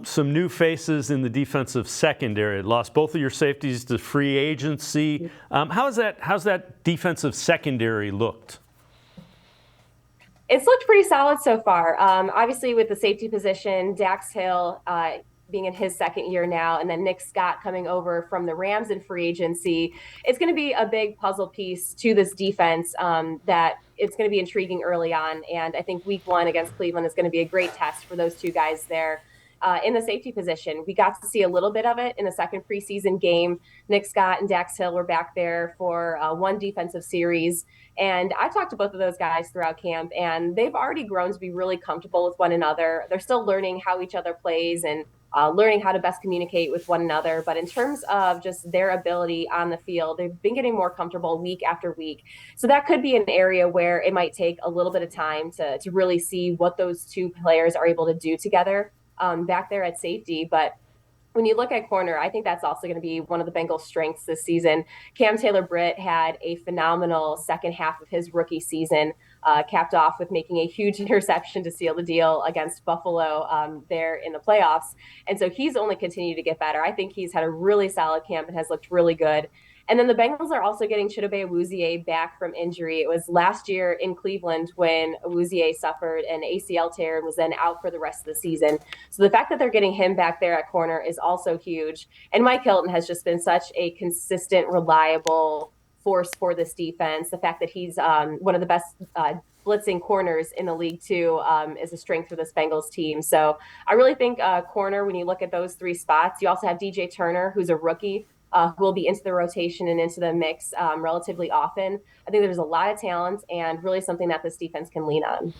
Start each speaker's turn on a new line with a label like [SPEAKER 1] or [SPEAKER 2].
[SPEAKER 1] Some new faces in the defensive secondary. Lost both of your safeties to free agency. How's that defensive secondary looked?
[SPEAKER 2] It's looked pretty solid so far. Obviously, with the safety position, Dax Hill being in his second year now, and then Nick Scott coming over from the Rams in free agency, it's going to be a big puzzle piece to this defense that it's going to be intriguing early on. And I think week one against Cleveland is going to be a great test for those two guys there. In the safety position, we got to see a little bit of it in the second preseason game. Nick Scott and Dax Hill were back there for one defensive series. And I talked to both of those guys throughout camp, and they've already grown to be really comfortable with one another. They're still learning how each other plays and learning how to best communicate with one another. But in terms of just their ability on the field, they've been getting more comfortable week after week. So that could be an area where it might take a little bit of time to really see what those two players are able to do together back there at safety. But when you look at corner, I think that's also going to be one of the Bengals' strengths this season. Cam Taylor-Britt had a phenomenal second half of his rookie season, capped off with making a huge interception to seal the deal against Buffalo there in the playoffs. And so he's only continued to get better. I think he's had a really solid camp and has looked really good. And then the Bengals are also getting Chidobe Awuzie back from injury. It was last year in Cleveland when Awuzie suffered an ACL tear and was then out for the rest of the season. So the fact that they're getting him back there at corner is also huge. And Mike Hilton has just been such a consistent, reliable force for this defense. The fact that he's one of the best blitzing corners in the league too is a strength for this Bengals team. So I really think corner, when you look at those three spots, you also have DJ Turner, who's a rookie, who will be into the rotation and into the mix relatively often. I think there's a lot of talent and really something that this defense can lean on.